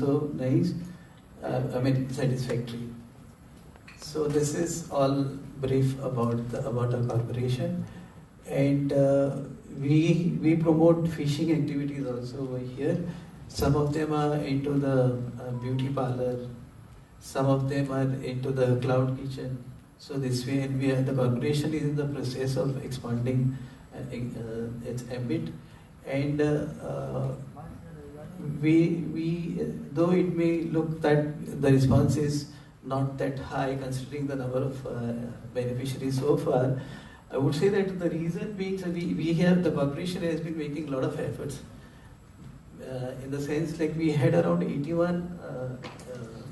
also nice, satisfactory. So this is all brief about our corporation, and we promote fishing activities also over here. Some of them are into the beauty parlor, some of them are into the cloud kitchen. So this way, and the corporation is in the process of expanding its ambit, and we though it may look that the response is not that high considering the number of beneficiaries so far, I would say that the reason being the corporation has been making a lot of efforts. In the sense, like we had around 81,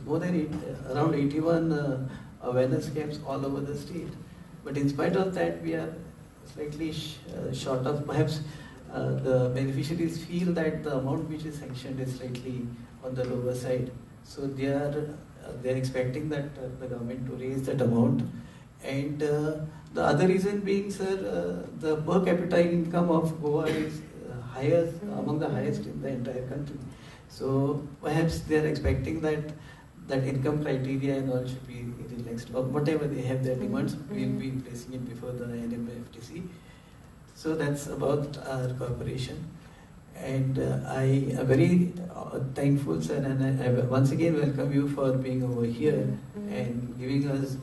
around 81 awareness camps all over the state. But in spite of that, we are slightly short of, perhaps the beneficiaries feel that the amount which is sanctioned is slightly on the lower side. So they are expecting that the government to raise that amount. And the other reason being, sir, the per capita income of Goa is highest, among the highest in the entire country. So perhaps they are expecting that income criteria and all should be relaxed, or whatever they have their demands, we'll be placing it before the Nmdfc. So that's about our corporation. And I am very thankful, sir, and I once again welcome you for being over here and giving us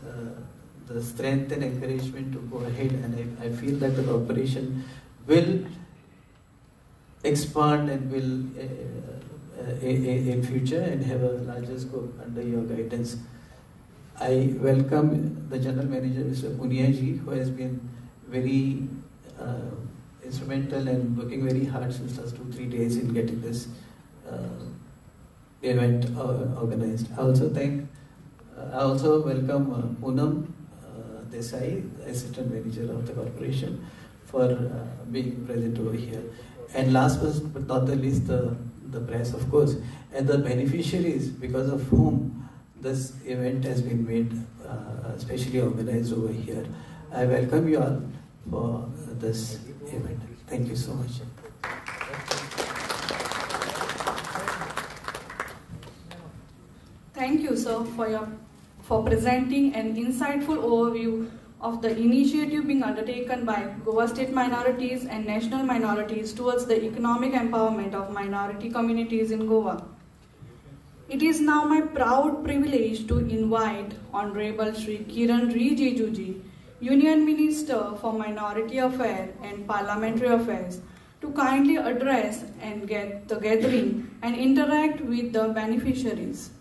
the strength and encouragement to go ahead. And I feel that the corporation will expand and will in future and have a larger scope under your guidance. I welcome the General Manager, Mr. Puniaji, who has been very instrumental and working very hard since last 2-3 days in getting this event organized. I also welcome Poonam Desai, Assistant Manager of the corporation, for being present over here. And last but not the least, the press, of course, and the beneficiaries because of whom this event has been made, specially organized over here. I welcome you all for this event. Thank you so much. Thank you, sir, for presenting an insightful overview of the initiative being undertaken by Goa State Minorities and National Minorities towards the economic empowerment of minority communities in Goa. It is now my proud privilege to invite Honorable Shri Kiren Rijiju, Union Minister for Minority Affairs and Parliamentary Affairs, to kindly address and get the gathering and interact with the beneficiaries.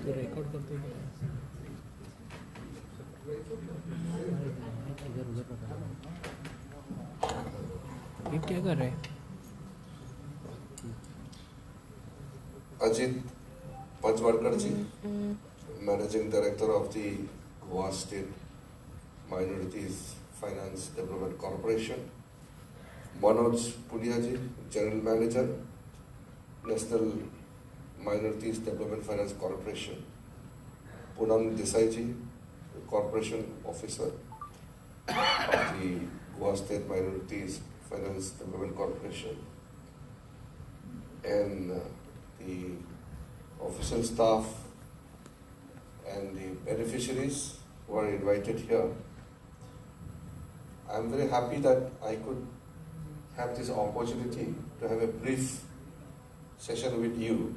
Record करते हैं ये क्या कर रहे हैं? Ajit Pajwarkarji, Managing Director of the Goa State Minorities Finance Development Corporation, Manoj Puniaji, General Manager, National Minorities Development Finance Corporation, Poonam Desai, Corporation Officer of the Goa State Minorities Finance Development Corporation, and the official staff and the beneficiaries who are invited here. I am very happy that I could have this opportunity to have a brief session with you.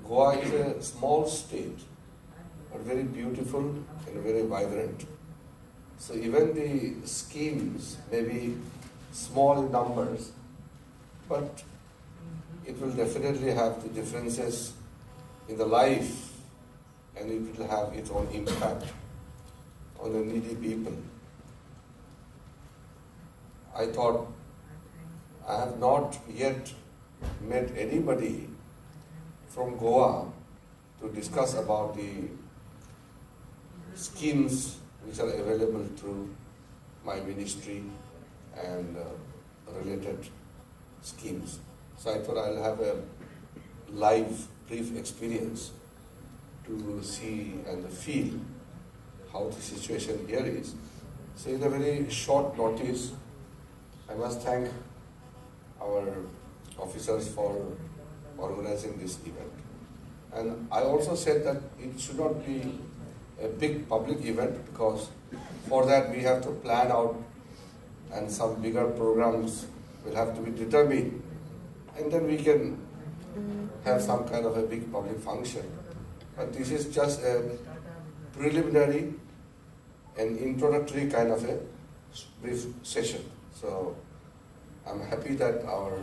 Goa is a small state, but very beautiful and very vibrant. So even the schemes may be small in numbers, but it will definitely have the differences in the life, and it will have its own impact on the needy people. I thought I have not yet met anybody from Goa to discuss about the schemes which are available through my ministry and related schemes. So I thought I'll have a live, brief experience to see and feel how the situation here is. So in a very short notice, I must thank our officers for organizing this event. And I also said that it should not be a big public event, because for that we have to plan out and some bigger programs will have to be determined, and then we can have some kind of a big public function. But this is just a preliminary and introductory kind of a brief session. So I'm happy that our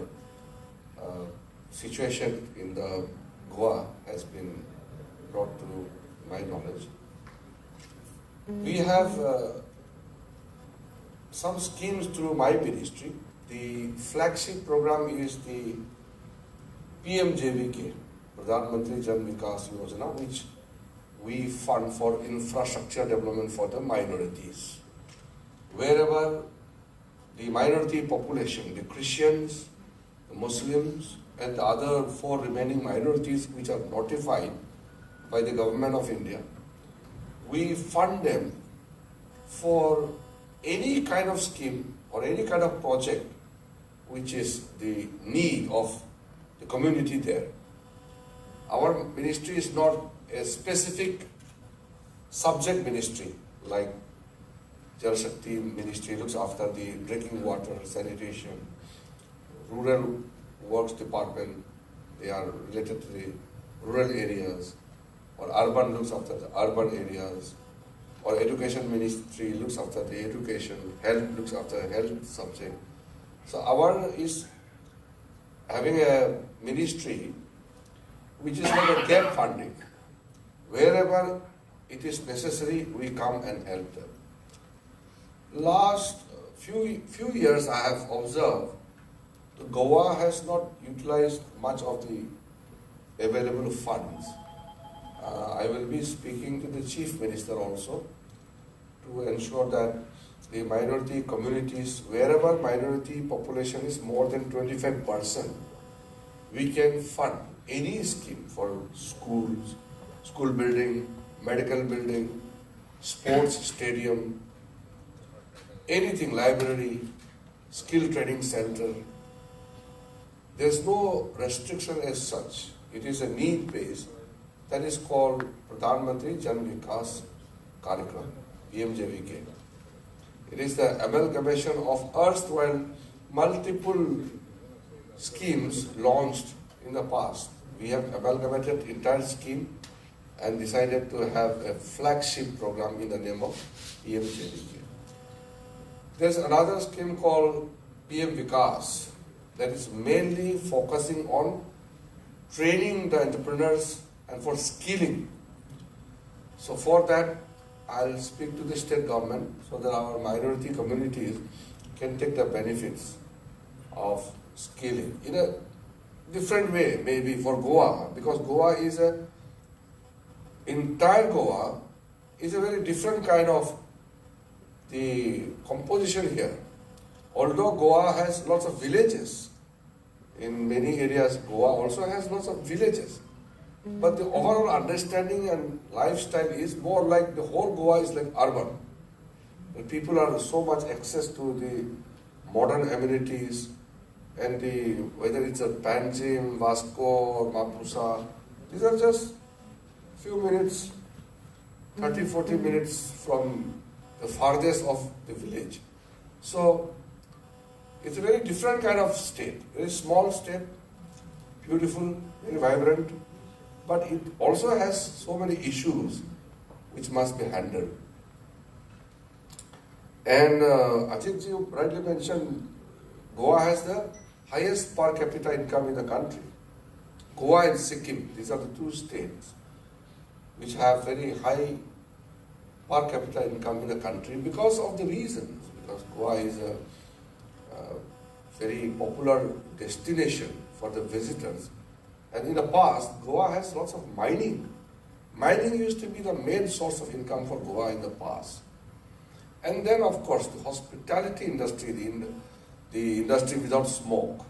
situation in the Goa has been brought to my knowledge. We have some schemes through my ministry. The flagship program is the PMJVK, Parliamentary Jan Vikas Yojana, which we fund for infrastructure development for the minorities. Wherever the minority population, the Christians, the Muslims, and the other 4 remaining minorities which are notified by the government of India, we fund them for any kind of scheme or any kind of project which is the need of the community there. Our ministry is not a specific subject ministry like Jal Shakti ministry looks after the drinking water, sanitation, rural works department, they are related to the rural areas, or urban looks after the urban areas, or education ministry looks after the education, health looks after the health subject. So our is having a ministry which is like a gap funding. Wherever it is necessary, we come and help them. Last few years I have observed that Goa has not utilized much of the available funds. I will be speaking to the Chief Minister also to ensure that the minority communities, wherever minority population is more than 25%, we can fund any scheme for schools, school building, medical building, sports stadium, anything, library, skill training center. There is no restriction as such. It is a need based. That is called Parliamentary Jan Vikas Karyakram, PMJVK. It is the amalgamation of erstwhile multiple schemes launched in the past. We have amalgamated entire scheme and decided to have a flagship program in the name of PMJVK. There's another scheme called PM Vikas that is mainly focusing on training the entrepreneurs and for skilling. So for that, I'll speak to the state government so that our minority communities can take the benefits of skilling in a different way, maybe for Goa, because Goa is entire Goa is a very different kind of the composition here. Although Goa has lots of villages, in many areas Goa also has lots of villages. But the overall understanding and lifestyle is more like the whole Goa is like urban. And people are so much access to the modern amenities and the whether it's a Panjim, Vasco or Mapusa, these are just few minutes, 30-40 minutes from the farthest of the village. So it's a very different kind of state, very small state, beautiful, very vibrant. But it also has so many issues which must be handled. And Ajit ji rightly mentioned, Goa has the highest per capita income in the country. Goa and Sikkim, these are the 2 states which have very high per capita income in the country because of the reasons. Because Goa is a very popular destination for the visitors. And in the past, Goa has lots of mining. Mining used to be the main source of income for Goa in the past. And then, of course, the hospitality industry, the industry without smoke.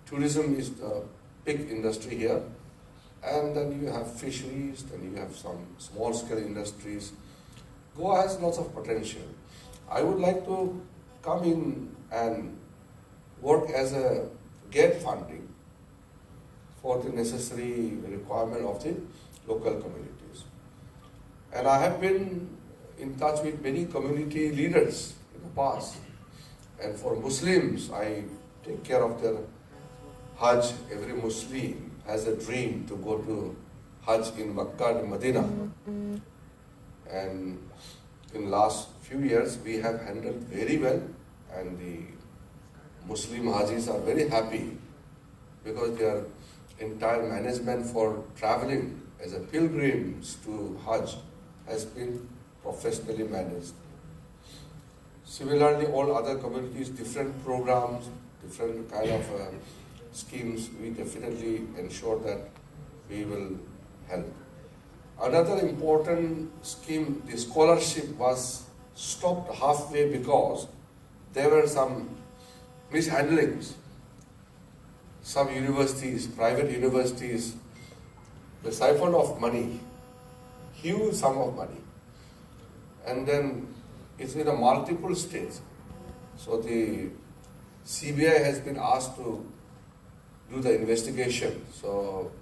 Tourism is the big industry here. and then you have fisheries, then you have some small-scale industries. Goa has lots of potential. I would like to come in and work as a gate funding for the necessary requirement of the local communities. And I have been in touch with many community leaders in the past. And for Muslims, I take care of their Hajj. Every Muslim has a dream to go to Hajj in Makkah and Medina. And in last few years, we have handled very well, and the Muslim Hajis are very happy because their entire management for traveling as a pilgrims to Hajj has been professionally managed. Similarly, all other communities, different programs, different kind of schemes, we definitely ensure that we will help. Another important scheme, the scholarship, was stopped halfway because there were some mishandlings. Some universities, private universities, the siphon of money, huge sum of money. And then it's in a multiple states. So the CBI has been asked to do the investigation. So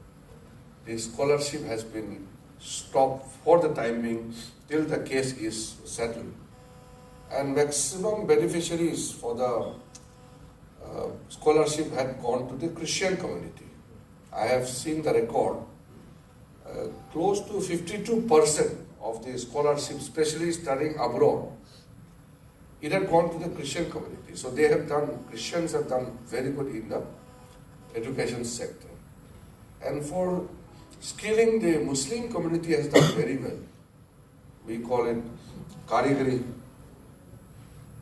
the scholarship has been stopped for the time being till the case is settled. And maximum beneficiaries for the scholarship had gone to the Christian community. I have seen the record. Close to 52% of the scholarship, especially studying abroad, it had gone to the Christian community. So they have done, Christians have done very good in the education sector. And for skilling, the Muslim community has done very well. We call it Karigari,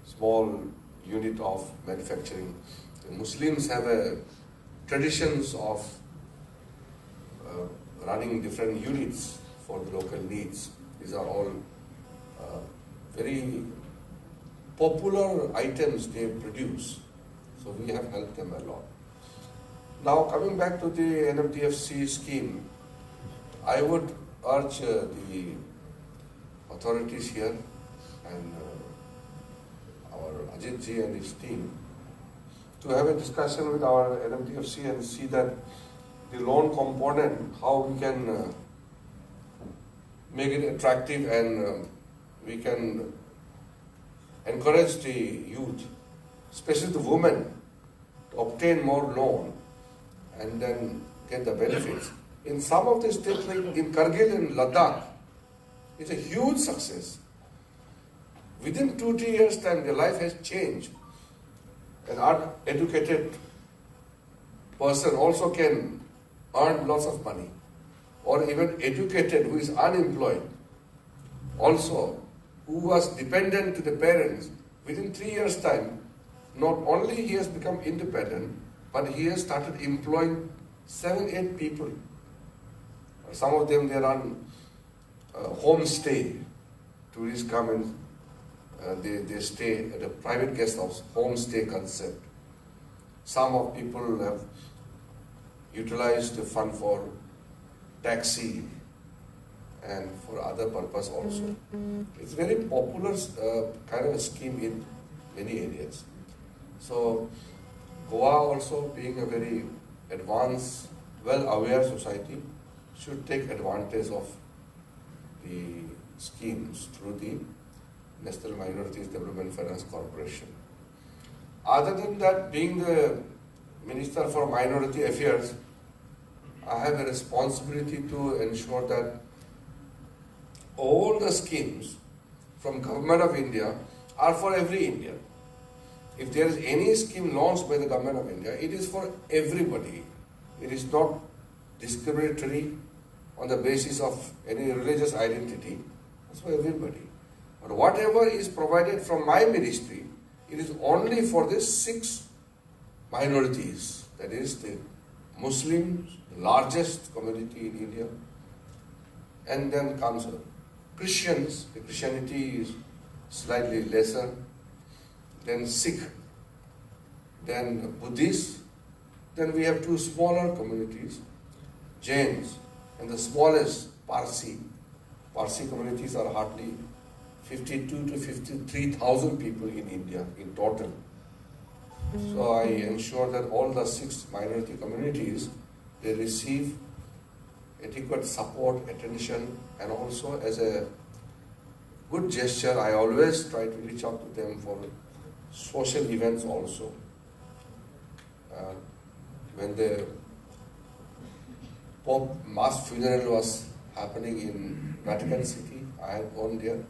small unit of manufacturing. The Muslims have a traditions of running different units for the local needs. These are all very popular items they produce. So we have helped them a lot. Now coming back to the Nmdfc scheme, I would urge the authorities here and our Ajit ji and his team to have a discussion with our Nmdfc and see that the loan component, how we can make it attractive and we can encourage the youth, especially the women, to obtain more loan and then get the benefits. In some of the states, like in Kargil and Ladakh, it's a huge success. Within 2-3 years' time, their life has changed. An educated person also can earn lots of money. Or even educated who is unemployed, also who was dependent to the parents, within 3 years' time, not only he has become independent, but he has started employing 7-8 people. Some of them, they run homestay. Tourists come and they stay at a private guest house, homestay concept. Some of people have utilized the fund for taxi and for other purpose also. It's very popular kind of a scheme in many areas. So Goa also being a very advanced, well-aware society should take advantage of the schemes through the National Minorities Development Finance Corporation. Other than that, being the Minister for Minority Affairs, I have a responsibility to ensure that all the schemes from Government of India are for every Indian. If there is any scheme launched by the Government of India, it is for everybody. It is not discriminatory on the basis of any religious identity. It's for everybody. But whatever is provided from my ministry, it is only for the 6 minorities. That is the Muslims, the largest community in India. And then comes Christians. The Christianity is slightly lesser. Then Sikh. Then Buddhists. Then we have 2 smaller communities, Jains and the smallest Parsi communities are hardly 52 to 53,000 people in India in total. So I ensure that all the 6 minority communities, they receive adequate support, attention, and also as a good gesture, I always try to reach out to them for social events also. When the Pope mass funeral was happening in Vatican City, I had gone there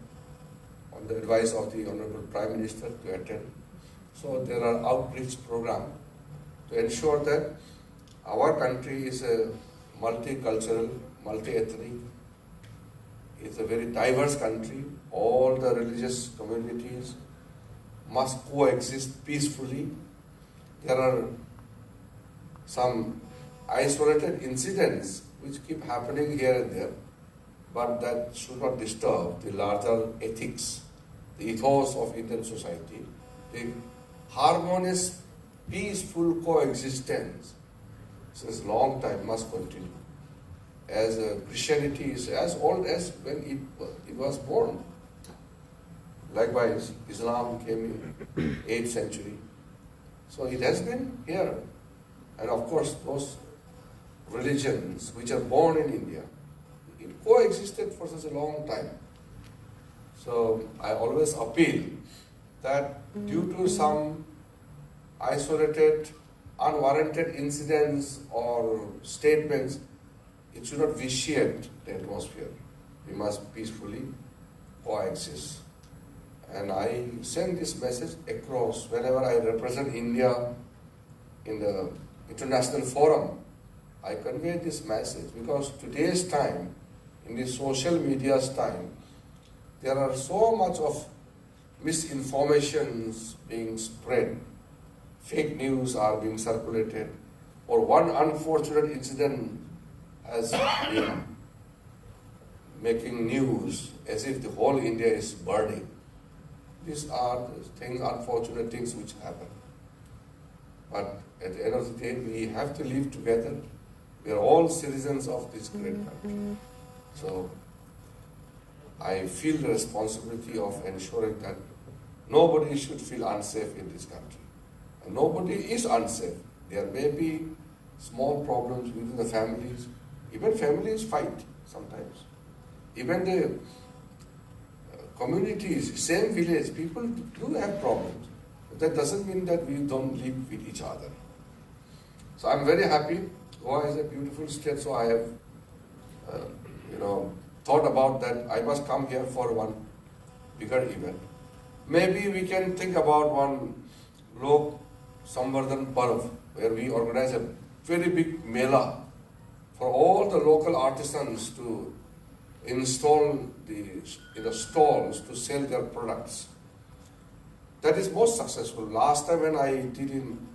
on the advice of the Honorable Prime Minister to attend. So there are outreach programs to ensure that our country is a multicultural, multi-ethnic, it's a very diverse country. All the religious communities must coexist peacefully. There are some isolated incidents which keep happening here and there, but that should not disturb the larger ethics, the ethos of Indian society. The harmonious, peaceful coexistence since long time must continue. As Christianity is as old as when it was born. Likewise, Islam came in 8th century. So it has been here. And of course, those religions which are born in India, it coexisted for such a long time. So I always appeal that due to some isolated, unwarranted incidents or statements, it should not vitiate the atmosphere. We must peacefully coexist. And I send this message across whenever I represent India in the international forum. I convey this message because today's time, in the social media's time, there are so much of misinformations being spread. Fake news are being circulated, or one unfortunate incident has been making news as if the whole India is burning. These are things, unfortunate things which happen. But at the end of the day, we have to live together. We are all citizens of this great country. So I feel the responsibility of ensuring that nobody should feel unsafe in this country. And nobody is unsafe. There may be small problems within the families. Even families fight sometimes. Even the communities, same village, people do have problems. But that doesn't mean that we don't live with each other. So I'm very happy. Goa is a beautiful state, so I have, thought about that. I must come here for one bigger event. Maybe we can think about one Lok Samvardhan Parv, where we organize a very big mela for all the local artisans to install the stalls to sell their products. That is most successful. Last time when I did in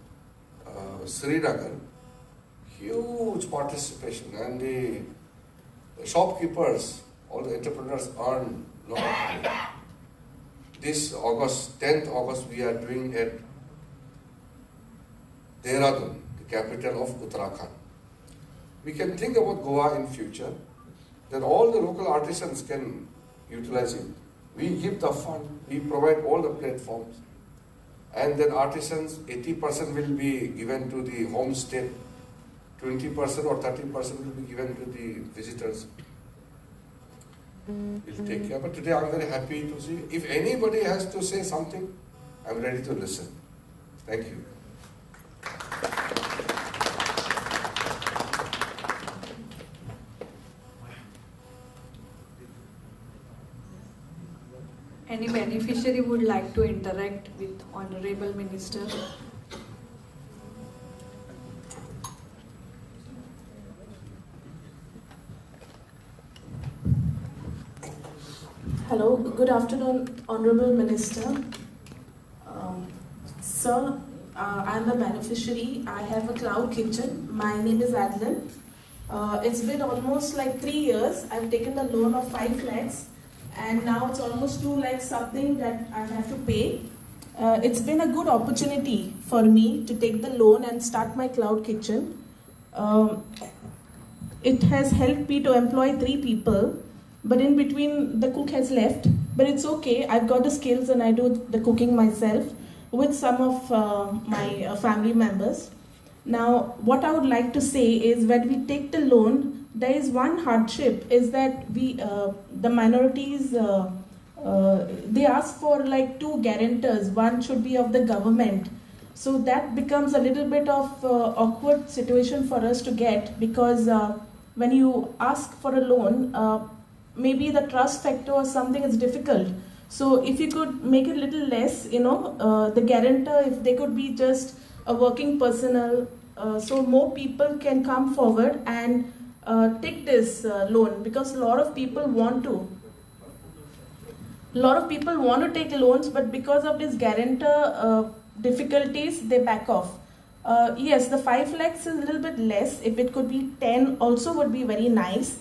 Srinagar, huge participation, and the shopkeepers, all the entrepreneurs earn a lot of money. This August, 10th August, we are doing at Dehradun, the capital of Uttarakhand. We can think about Goa in future, then all the local artisans can utilize it. We give the fund, we provide all the platforms, and then artisans, 80% will be given to the homestay, 20% or 30% will be given to the visitors. We'll take care. But today I'm very happy to see. If anybody has to say something, I'm ready to listen. Thank you. Any beneficiary would like to interact with Honorable Minister? Hello, good afternoon, Honorable Minister. Sir, I'm a beneficiary. I have a cloud kitchen. My name is Adeline. It's been almost like 3 years. I've taken a loan of 5 lakhs, and now it's almost 2 lakhs something that I have to pay. It's been a good opportunity for me to take the loan and start my cloud kitchen. it has helped me to employ 3 people, but in between the cook has left. But it's okay, I've got the skills and I do the cooking myself with some of my family members. Now, what I would like to say is when we take the loan, there is one hardship is that the minorities, they ask for like 2 guarantors. One should be of the government. So that becomes a little bit of awkward situation for us to get, because when you ask for a loan, maybe the trust factor or something is difficult. So if you could make it a little less, the guarantor, if they could be just a working personnel, so more people can come forward and take this loan, because a lot of people want to. A lot of people want to take loans, but because of this guarantor difficulties, they back off. Yes, the 5 lakhs is a little bit less. If it could be 10 also would be very nice.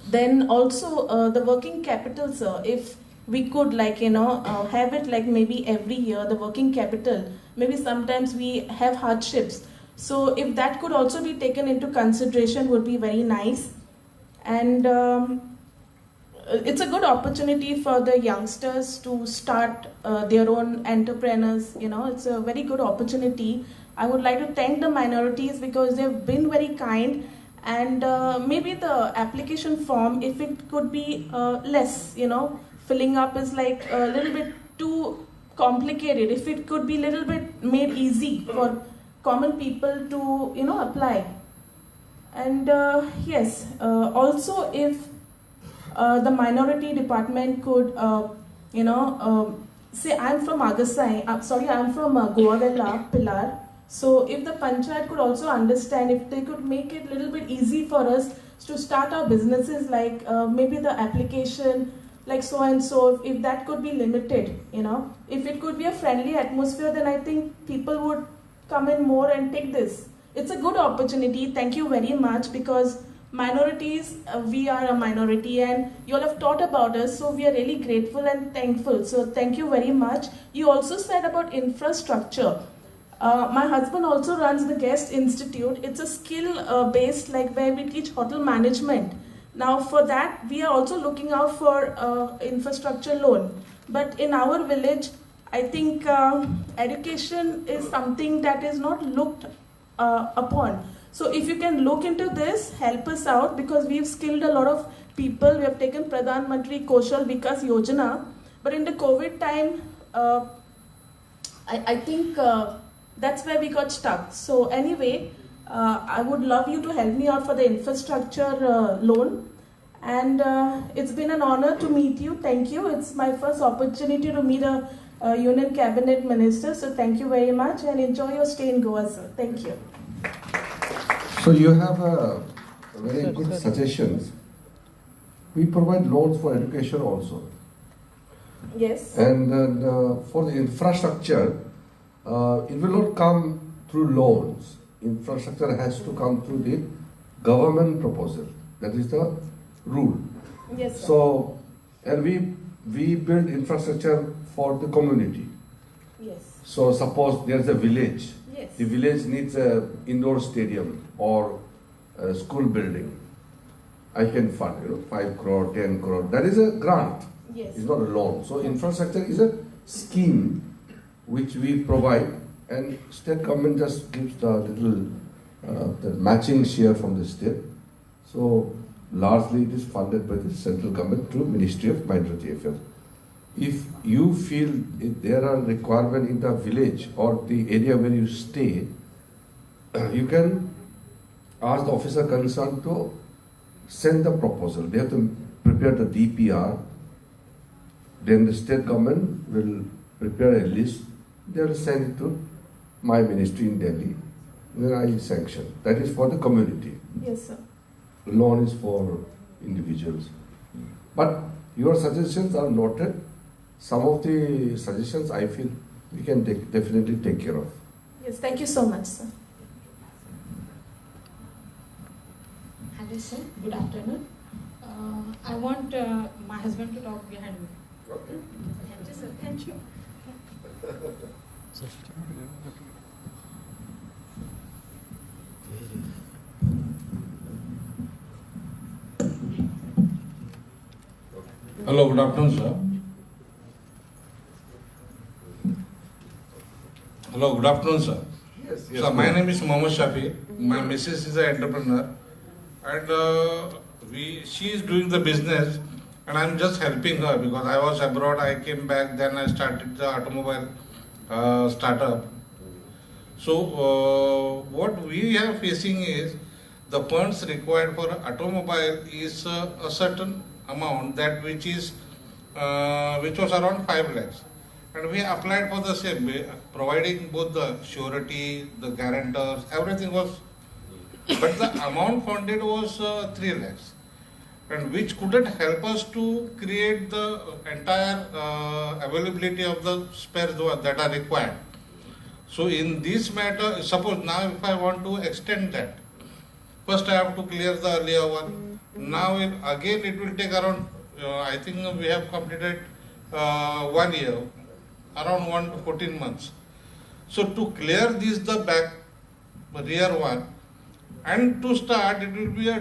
Then also the working capital, sir, if we could have it like maybe every year, the working capital, maybe sometimes we have hardships. So if that could also be taken into consideration would be very nice. And it's a good opportunity for the youngsters to start their own entrepreneurs. It's a very good opportunity. I would like to thank the minorities because they've been very kind. And maybe the application form, if it could be less, filling up is like a little bit too complicated. If it could be a little bit made easy for common people to, apply. And yes, also if the minority department could, say I'm from Agasai, I'm from Goa, Pilar. So if the panchayat could also understand, if they could make it a little bit easy for us to start our businesses, like maybe the application, like so and so, if that could be limited, if it could be a friendly atmosphere, then I think people would come in more and take this. It's a good opportunity. Thank you very much, because minorities, we are a minority and you all have taught about us, so we are really grateful and thankful. So thank you very much. You also said about infrastructure. My husband also runs the Guest Institute. It's a skill based, like where we teach hotel management. Now for that, we are also looking out for infrastructure loan. But in our village, I think education is something that is not looked upon. So if you can look into this, help us out, because we've skilled a lot of people. We have taken Parliamentary Kaushal Vikas Yojana. But in the COVID time, I think that's where we got stuck. So anyway, I would love you to help me out for the infrastructure loan. And it's been an honor to meet you. Thank you. It's my first opportunity to meet a Union Cabinet Minister. So thank you very much and enjoy your stay in Goa, sir. Thank you. So you have a very good suggestions. We provide loans for education also. Yes. And for the infrastructure, it will not come through loans. Infrastructure has to come through the government proposal. That is the rule. Yes, sir. So, and we build infrastructure for the community. Yes. So suppose there is a village. Yes. The village needs an indoor stadium or a school building. I can fund, 5 crore, 10 crore. That is a grant. Yes. It's not a loan. So infrastructure is a scheme which we provide, and state government just gives the little the matching share from the state. So largely it is funded by the central government through Ministry of Minority Affairs. If you feel if there are requirement in the village or the area where you stay, you can ask the officer concerned to send the proposal. They have to prepare the DPR. Then the state government will prepare a list. They will send it to my ministry in Delhi. Then I sanction. That is for the community. Yes, sir. Loan is for individuals. But your suggestions are noted. Some of the suggestions I feel we can definitely take care of. Yes, thank you so much, sir. Hello, sir. Good afternoon. I want my husband to talk behind me. Okay. Thank you, sir. Thank you. Hello, good afternoon, sir. Hello, good afternoon, sir. Yes, So my name is Mohammed Shafi. My missus is an entrepreneur, and she is doing the business, and I'm just helping her because I was abroad. I came back, then I started the automobile startup. So what we are facing is the funds required for automobile is a certain amount that which was around 5 lakhs. And we applied for the same, providing both the surety, the guarantors, everything was, but the amount funded was 3 lakhs, and which couldn't help us to create the entire availability of the spares that are required. So in this matter, suppose now if I want to extend that, first I have to clear the earlier one. Now again it will take around, I think we have completed 1 year. Around 1 to 14 months. So to clear this the rear one, and to start it will be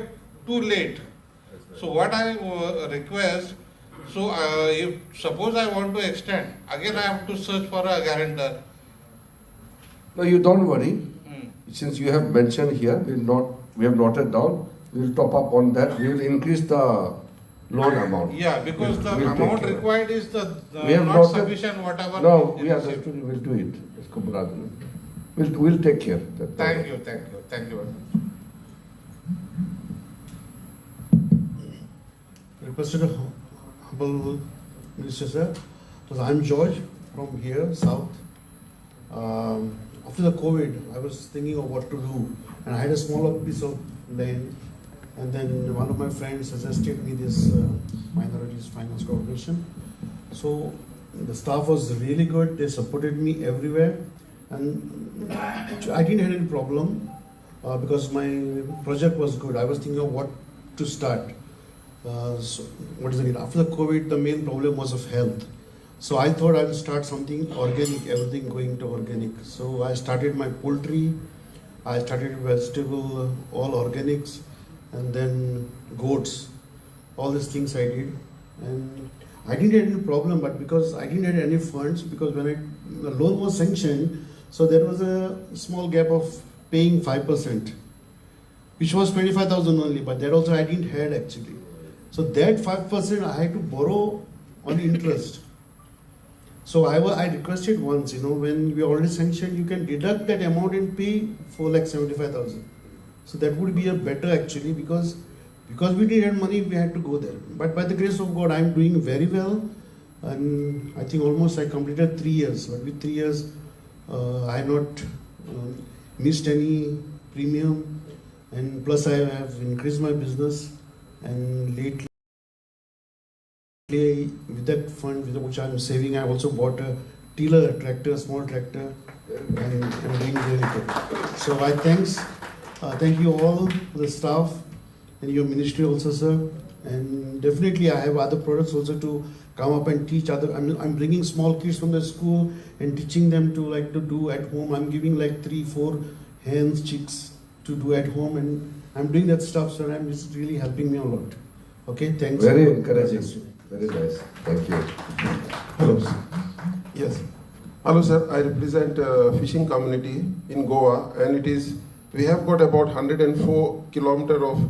too late. So what I request, so if suppose I want to extend, again I have to search for a guarantor. No, you don't worry. Since you have mentioned here, we have noted down. We will top up on that. We will increase the loan amount. Yeah, because the amount required is we have not sufficient. Whatever. No, we understood. We'll do it. We'll take care. Thank you very much. Requested humble Minister sir. So I'm George from here, South. After the COVID, I was thinking of what to do, and I had a smaller piece of land. And then one of my friends suggested me this Minorities Finance Corporation. So the staff was really good. They supported me everywhere, and I didn't have any problem because my project was good. I was thinking of what to start. So what is it? After the COVID, the main problem was of health. So I thought I'll start something organic, everything going to organic. So I started my poultry. I started vegetable, all organics. And then goats, all these things I did, and I didn't have any problem. But because I didn't have any funds, because when the loan was sanctioned, so there was a small gap of paying 5%, which was 25,000 only. But that also I didn't have actually. So that 5% I had to borrow on interest. So I requested once, when we already sanctioned, you can deduct that amount and pay 4,75,000. So that would be a better actually, because we didn't have money, we had to go there. But by the grace of God, I'm doing very well, and I think almost I completed 3 years. But with 3 years, I have not missed any premium, and plus I have increased my business. And lately, with that fund with which I'm saving, I also bought a tiller, a tractor, small tractor, and I'm doing really good. So I thank you all, the staff, and your ministry also, sir. And definitely I have other products also to come up and teach other. I'm bringing small kids from the school and teaching them to do at home. I'm giving 3-4 hens, chicks to do at home, and I'm doing that stuff, sir. And it's really helping me a lot. Okay, thanks. Very encouraging. Very nice. Thank you. Hello. Yes. Hello, sir. I represent fishing community in Goa, and we have got about 104 kilometers of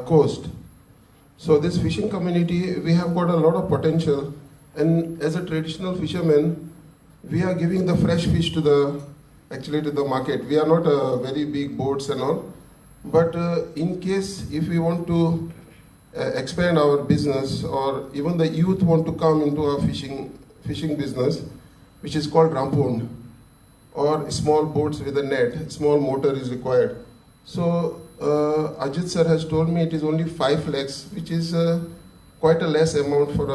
coast. So this fishing community, we have got a lot of potential, and as a traditional fisherman, we are giving the fresh fish to the market. We are not very big boats and all, but in case if we want to expand our business, or even the youth want to come into our fishing business, which is called rampon, or small boats with a net, small motor is required. So Ajit sir has told me it is only 5 lakhs, which is quite a less amount for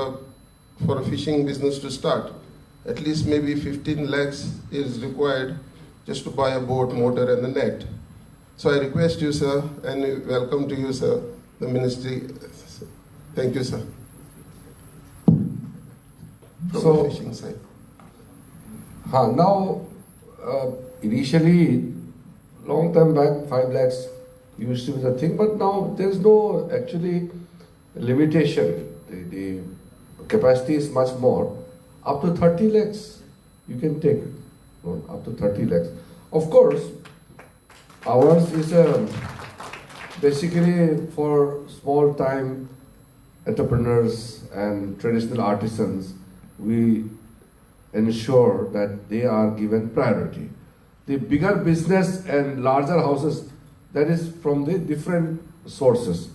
a fishing business to start. At least maybe 15 lakhs is required just to buy a boat, motor and the net. So I request you, sir, and welcome to you, sir, the ministry. Thank you, sir. From the fishing side. Now, initially, long time back, 5 lakhs used to be the thing, but now there's no actually limitation. capacity is much more. Up to 30 lakhs, you can take it. Up to 30 lakhs. Of course, ours is basically for small-time entrepreneurs and traditional artisans. We ensure that they are given priority. The bigger business and larger houses, that is from the different sources.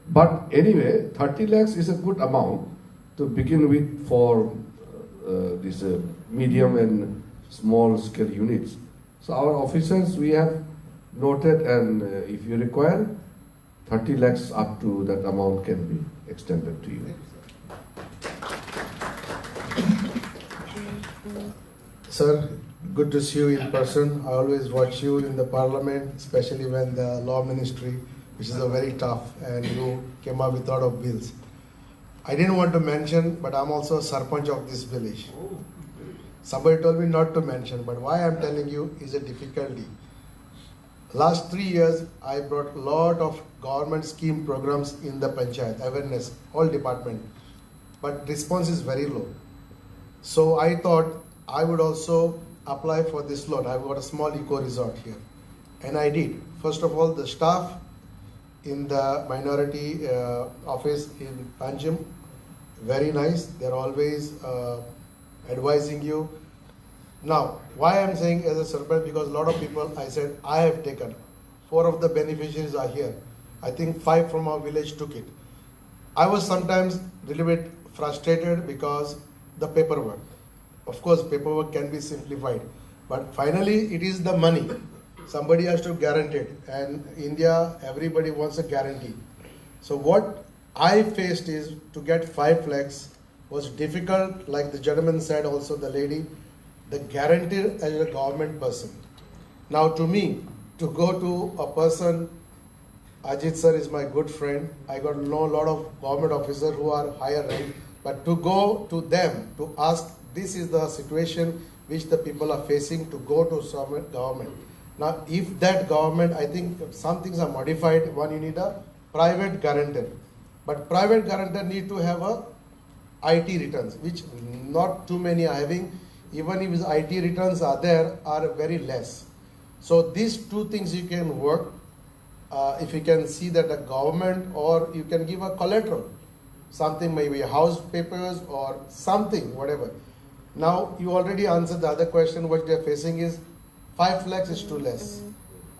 But anyway, 30 lakhs is a good amount to begin with for these medium and small scale units. So our officers, we have noted, and if you require, 30 lakhs up to that amount can be extended to you. Sir, good to see you in person. I always watch you in the parliament, especially when the law ministry, which is a very tough, and you came up with a lot of bills. I didn't want to mention, but I'm also a sarpanch of this village. Somebody told me not to mention, but why I'm telling you is a difficulty. Last 3 years, I brought a lot of government scheme programs in the panchayat, awareness, all department, but response is very low. So I thought I would also apply for this loan. I've got a small eco resort here, and I did. First of all, the staff in the minority office in Panjim, very nice. They're always advising you. Now, why I'm saying as a surprise, because a lot of people, I said, I have taken. 4 of the beneficiaries are here. I think 5 from our village took it. I was sometimes a little bit frustrated because the paperwork. Of course, paperwork can be simplified, but finally it is the money. Somebody has to guarantee it, and India, everybody wants a guarantee. So what I faced is to get 5 lakhs was difficult, like the gentleman said, also the lady, the guarantee as a government person. Now to me, to go to a person, Ajit sir is my good friend, I got to know a lot of government officers who are higher rank, but to go to them, to ask, this is the situation which the people are facing, to go to some government. Now, if that government, I think some things are modified. One, you need a private guarantor. But private guarantor need to have a IT returns, which not too many are having. Even if his IT returns are there, are very less. So these 2 things you can work. If you can see that the government, or you can give a collateral, something maybe house papers or something, whatever. Now, you already answered the other question. What they're facing is 5 lakhs is too less.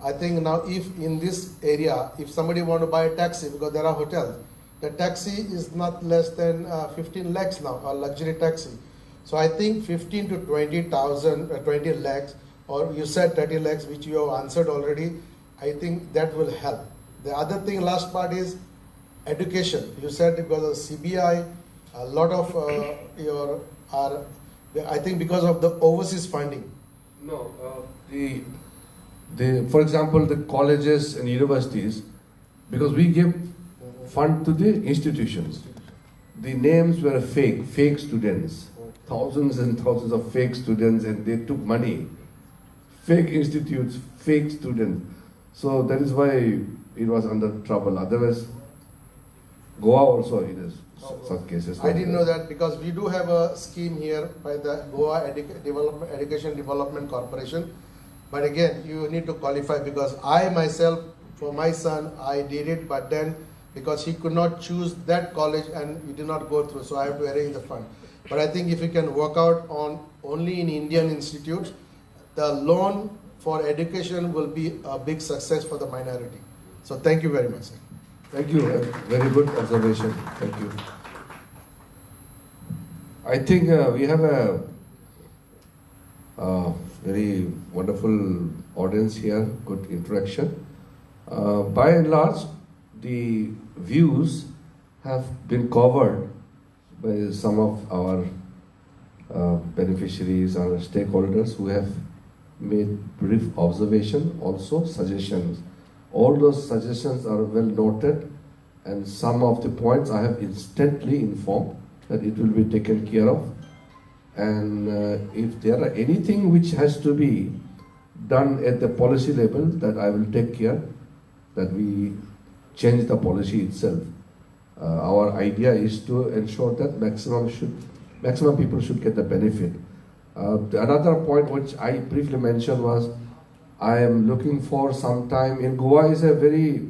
I think now if in this area, if somebody want to buy a taxi, because there are hotels, the taxi is not less than 15 lakhs now, a luxury taxi. So I think 15 to 20,000, 20 lakhs, or you said 30 lakhs, which you have answered already. I think that will help. The other thing, last part is education. You said because of CBI, a lot of I think because of the overseas funding. No, for example, the colleges and universities, because we give fund to the institutions. The names were fake students, thousands and thousands of fake students, and they took money. Fake institutes, fake students. So that is why it was under trouble. Otherwise, Goa also it is such cases. I didn't know that, because we do have a scheme here by the Goa Education Development Corporation. But again, you need to qualify, because I myself, for my son, I did it, but then because he could not choose that college and he did not go through, so I have to arrange the fund. But I think if you can work out on only in Indian institutes, the loan for education will be a big success for the minority. So thank you very much, sir. Thank you. Very good observation. Thank you. I think we have a very wonderful audience here, good interaction. By and large, the views have been covered by some of our beneficiaries, our stakeholders who have made brief observation, also suggestions. All those suggestions are well noted, and some of the points I have instantly informed that it will be taken care of. And if there are anything which has to be done at the policy level, that I will take care that we change the policy itself. our idea is to ensure that maximum people should get the benefit. Another point which I briefly mentioned was I am looking for some time. In Goa is a very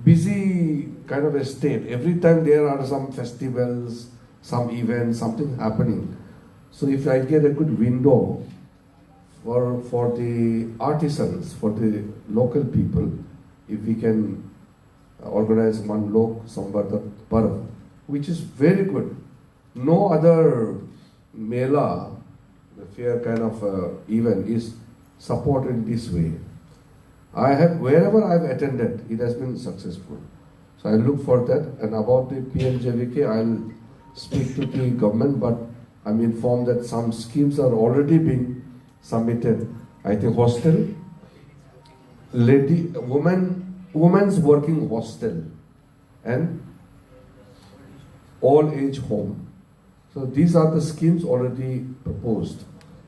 busy kind of a state. Every time there are some festivals, some events, something happening. So if I get a good window for the artisans, for the local people, if we can organize one Lok Samvardak Parv, which is very good. No other Mela, the fair kind of event, is supported in this way. Wherever I've attended, it has been successful. So I look for that. And about the PMJVK, I'll speak to the government, but I'm informed that some schemes are already being submitted. I think hostel, women's working hostel, and all age home. So these are the schemes already proposed.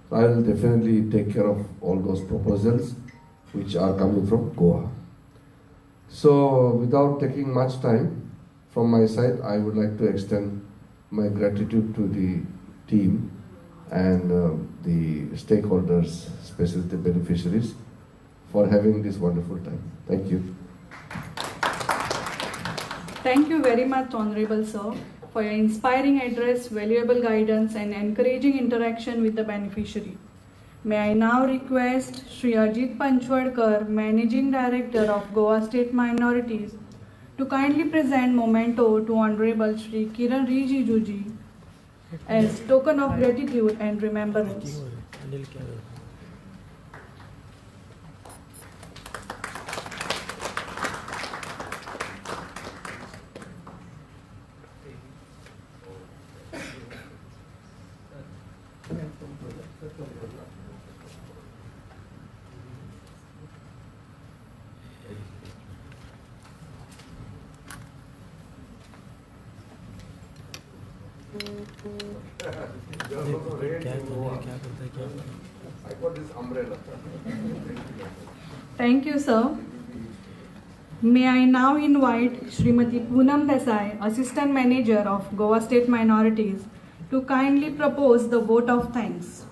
So I will definitely take care of all those proposals which are coming from Goa. So without taking much time from my side, I would like to extend my gratitude to the team and the stakeholders, especially the beneficiaries, for having this wonderful time. Thank you. Thank you very much, Honorable Sir, for your inspiring address, valuable guidance and encouraging interaction with the beneficiary. May I now request Shri Ajit Panchwadkar, Managing Director of Goa State Minorities, to kindly present memento to Honorable Shri Kiren Rijiju ji as token of gratitude and remembrance. I got this umbrella. Thank you, sir. May I now invite Srimati Poonam Desai, Assistant Manager of Goa State Minorities, to kindly propose the vote of thanks.